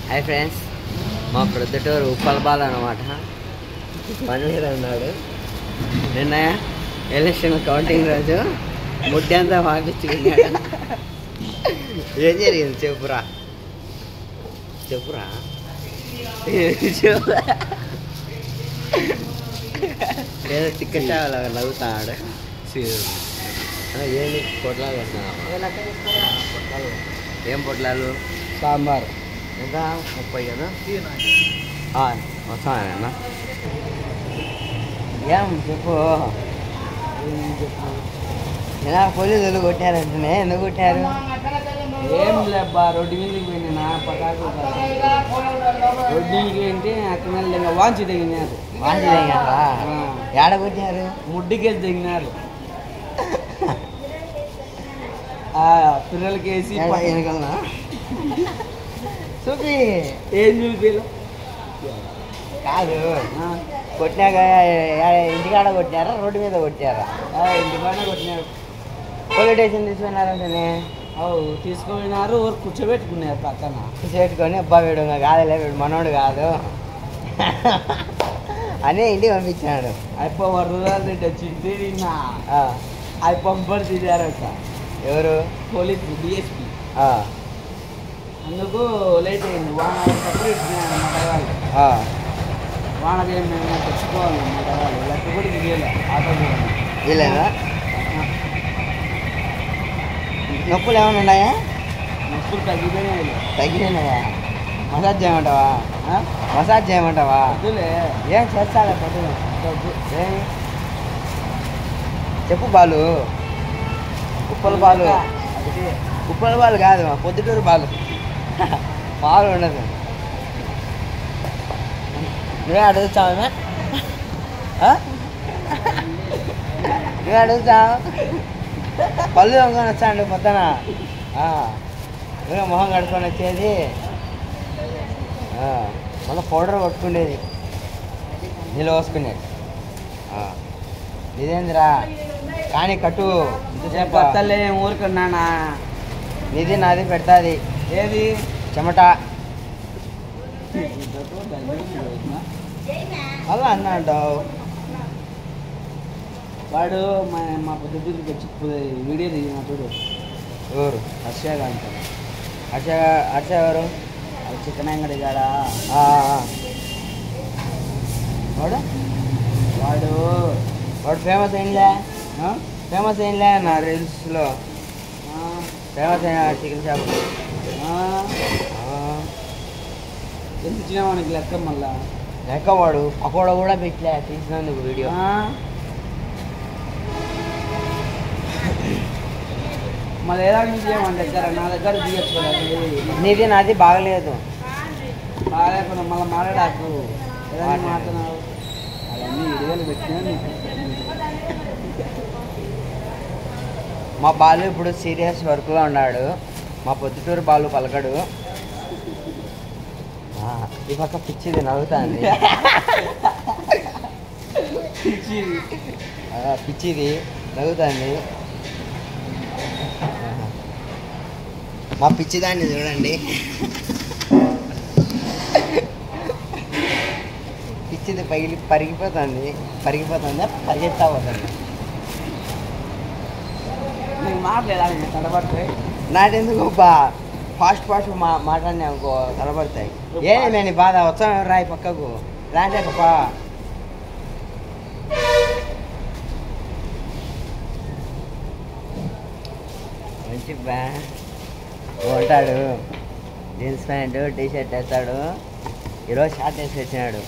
Hi friends, మా Proddatur Uppal ball అనమాట. పని మీద ఉన్నాడు. నిన్న ఎలక్షన్ కౌంటింగ్ రోజు ముడ్డి అంతా పంపించుకున్నాడు. ఏం జరిగింది చెప్పురా చెప్పురా ఏదో టికెట్ అలాగ నవ్వుతున్నాడు. ఏంటి పొట్లాలు పెడుతున్నావు? ఏం పొట్లాలు? సాంబార్ ఎంత? 30 కదా. వస్తానన్నా. ఏం చెప్పు. ఎలా పోలీసులు కొట్టారంటనే? ఎందుకు కొట్టారు? ఏం లేబ్బా, రోడ్డు మీదకి పోయినా పటాకు రోడ్డు మీదకి ఏంటి అక్కడ వాంచి తెగినారు. వాంచి తెగినారా? ఏడ కొట్టారు? ముడ్డికేసి తెగినారు. పిల్లలకి వేసి వెనకలనా చూపి. ఏం చూపిలు కాదు, కొట్టినాక ఇంటికాడ కొట్టినారా రోడ్డు మీద కొట్టారా? ఇంటికాడ కొట్టినారు. పోలీస్ స్టేషన్ తీసుకున్నారంటేనే. తీసుకుపోయినారు. ఊరు కూర్చోబెట్టుకున్నారు పక్కన. కూర్చోబెట్టుకొని అబ్బా వీడు కాదులే, వీడు మనోడు కాదు అని ఇంటికి పంపించాడు. అయిపో వరదాలు రెడ్డి వచ్చింది నిన్న. అవి పంపడి తీశారట. ఎవరు? Police DSP. అందుకు లేట్ అయింది. వాన మగవాళ్ళు వానకి మేము తెచ్చుకోవాలి. మగవాళ్ళు లెక్క కూడా దిగేలే. ఆటో వీలేదా? నొప్పులు ఏమైనా ఉన్నాయా? నొప్పులు తగ్గిపోయినాయి. తగ్గిపోయినాయా? మసాజ్ చేయమంటావా? మసాజ్ చేయమంటావా? వద్దులే, ఏం చేస్తాలే పొద్దున. చెప్పు బాలు. ఉప్పల బాలు. ఉప్పల బాలు కాదు, పొద్దుటూరు బాలు. పాలు ఉండదు. నువ్వే అడుగుతావు, నువ్వే అడుగుతావు. పళ్ళు దొంగని వచ్చాండి పొద్దున. నువ్వే మొహం కడుక్కొని వచ్చేది. మళ్ళీ పౌడర్ కొట్టుకునేది, నీళ్ళు పోసుకునేది. ఇదేందిరా కానీ కట్టు. కొత్తలే ఊరుకున్నానా? నిధి నాది పెడతాది. ఏది? చెమట. అలా అన్నా అంటావు. వాడు మా పొద్దుకి వచ్చి వీడియో దిగిన చూడు. ఎవరు? హర్షగా అంటారు. హర్ష ఎవరు? అది చికెన్ అంగడి కాడా వాడు. వాడు వాడు ఫేమస్ అయిందిలే. ఫేమస్ అయిందిలే నా రీల్స్లో. ఫేమస్ అయిన చికెన్ షాప్. ఎంత ఇచ్చినా మనకి లెక్క. మళ్ళా లెక్క వాడు పకోడా కూడా పెట్టలే తీసినందుకు వీడియో. మళ్ళీ ఎలా నుంచి మన దగ్గర నా దగ్గర దిగచ్చు. నీది నాది బాగలేదు. బాగాలేకుండా మళ్ళీ మాట్లాడాకు. ఏదైనా మాట్లాడుతున్నావు అవన్నీ వీడియోలు పెట్టినా నీకు. మా బాలు ఇప్పుడు సీరియస్ వర్క్లో ఉన్నాడు. మా పొద్దుటూరు బాలు పలకడు. ఈ పక్క పిచ్చిది నవ్వుతుంది. పిచ్చిది నవ్వుతుంది. మా పిచ్చిదాన్ని చూడండి. పిచ్చిది పరిగిపోతుంది. పరిగెత్తా పోతుంది. నీకు మాట్లాడాలి తడబడతాయి. నాటెందుకు ఫాస్ట్ మాట్లాడినా అనుకో తలబడతాయి. ఏది నేను బాధ వచ్చాను రాయి పక్కకు రాంటే తప్ప. మంచి ఉంటాడు. జీన్స్ ప్యాంటు టీ షర్ట్ వేస్తాడు. ఈరోజు షార్ట్ వేసి వచ్చినాడు.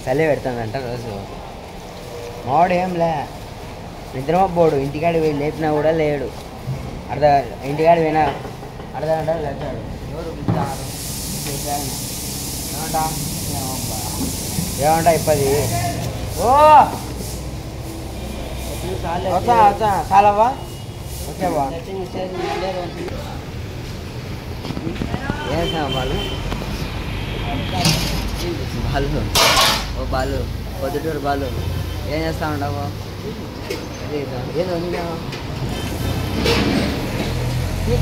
చలి పెడుతుందంట రోజు. మావాడు ఏంలే నిద్రమబ్బోడు. ఇంటికాడికి పోయి లేపినా కూడా లేడు. ఇంటికాడి పోయినా అర్ధ గంట లేచాడు. ఎవరు పిలుస్తారు? ఏమంటా ఇప్పది. వచ్చా చాలవా? వచ్చావా? ఏం వాళ్ళు బాలు. ఓ బాలు, పొద్దుటూరు బాలు, ఏం చేస్తా ఉంటావు? ఏదో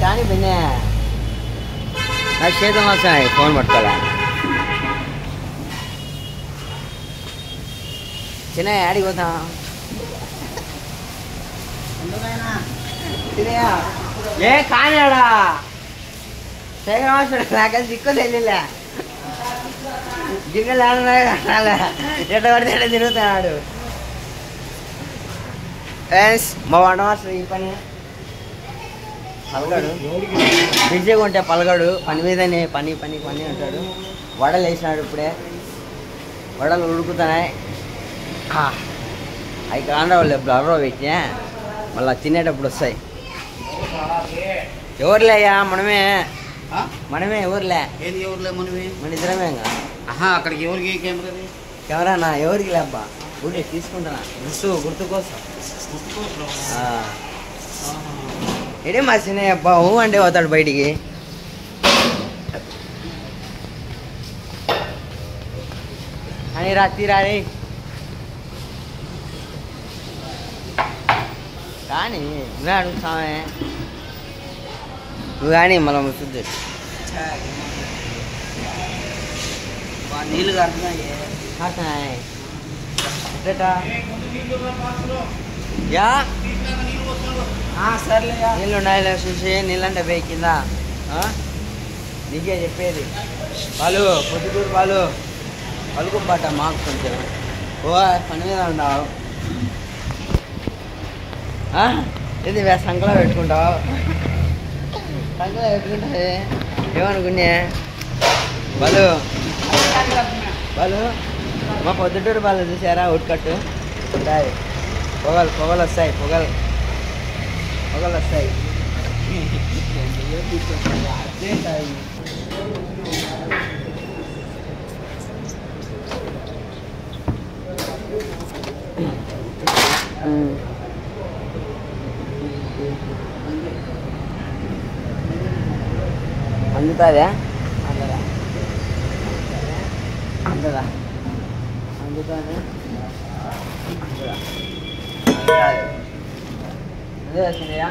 కానీ బిన్నే నా చేతం వస్తాయి ఫోన్ పట్టుకోలే చిన్న ఆడికి పోతాం ఏ కానిడా నాకు దిక్కు తెలియలే గిన్నెలు ఎట్లా పడితే ఎట్లా తిరుగుతున్నాడు మా వంట మాస్టర్ ఈ పని పలగాడు బిజీగా ఉంటే పలగాడు పని మీదనే పని పని పని అంటాడు వడలు వేసినాడు ఇప్పుడే వడలు ఉడుకుతున్నాయి అవి కాండవాళ్ళు బ్లర్రో పెట్టినా మళ్ళీ తినేటప్పుడు వస్తాయి ఎవరులేయ్యా మనమే ఎవరులే ఏది ఎవరులే మనమే మన ఇద్దరమే అక్కడికి ఎవరికి కెమెరా కెమెరా నా ఎవరికి లేబ్బా ఊళ్ళో తీసుకుంటున్నా గుర్తు కోసం ఇడే మా చిన్నయ్య అబ్బా అంటే పోతాడు బయటికి అని రాత్రి కానీ నువ్వే అడుగుతామే నువ్వు కానీ మళ్ళీ ముస్తుంది నీళ్ళు కడుతున్నాయి యా సర్లే నీళ్ళు ఉన్నాయిలే చూసి నీళ్ళంటే పోయి కింద నీకే చెప్పేది వాళ్ళు పొద్దుటూరు వాళ్ళు పలుకుబట్ట మాకు కొంచెం పని మీద ఉండవు ఇది సంకలో పెట్టుకుంటావు సంకలో పెట్టుకుంటావు ఏమనుకున్నా వాళ్ళు మా పొద్దుటూరు వాళ్ళు చూసారా ఉట్కట్టు పొగలు వస్తాయి పొగలు వస్తాయి అందుతుందా అందుతుందా అందుతుంది అదే వచ్చినాయా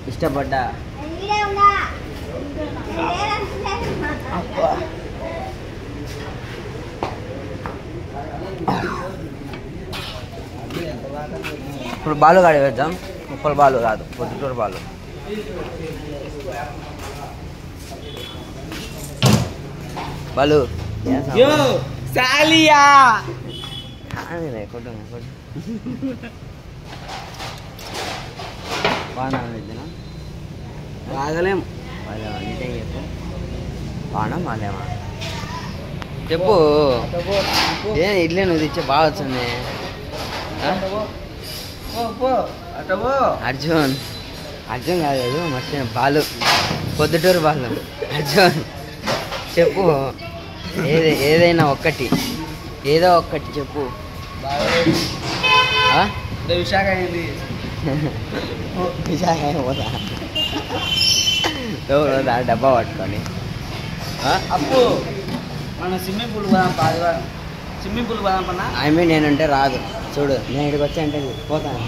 ఇష్టపడ్డా ఇప్పుడు బాలు గాడి వేద్దాం ఉప్పల బాలు కాదు పొద్దుటూరు బాలు బాలు సాలియా కొట్టు బాగా రాగలేం అంతే చెప్పు బాగా మాలేమా చెప్పు ఇడ్లీ నువ్వు తెచ్చే బాగా వచ్చింది అర్జున్ కాదు మర్చి బాలు పొద్దుటూరు బాలు అర్జున్ చెప్పు ఏదైనా ఒక్కటి ఏదో ఒక్కటి చెప్పు విశాఖ అయింది విశాఖ పోతా డబ్బా పట్టుకొని అప్పు మన స్విమ్మింగ్ పూల్ పోదాం పన్నా నేనంటే రాదు చూడు నేను ఇక్కడికి వచ్చా అంటే పోతాను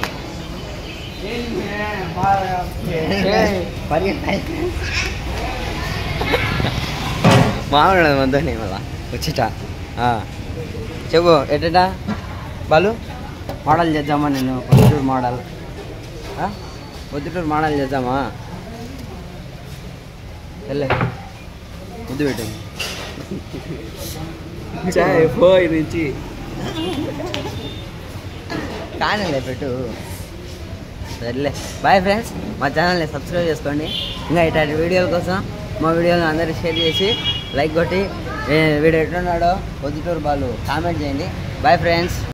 మామూలు వద్దని మళ్ళా వచ్చిట చెప్పు ఎట్టా బాలు మోడల్ చేద్దామా నేను పొద్దుటూరు మోడల్ చేద్దామా వెళ్ళే ముద్దు పెట్టింది పోయి నుంచి కానీలే పెట్టు సర్లే బాయ్ ఫ్రెండ్స్ మా ఛానల్ని సబ్స్క్రైబ్ చేసుకోండి ఇంకా ఇట్లాంటి వీడియోల కోసం మా వీడియోని అందరికీ షేర్ చేసి లైక్ కొట్టి వీడు ఎట్లున్నాడో పొద్దుటూరు బాలు కామెంట్ చేయండి బాయ్ ఫ్రెండ్స్.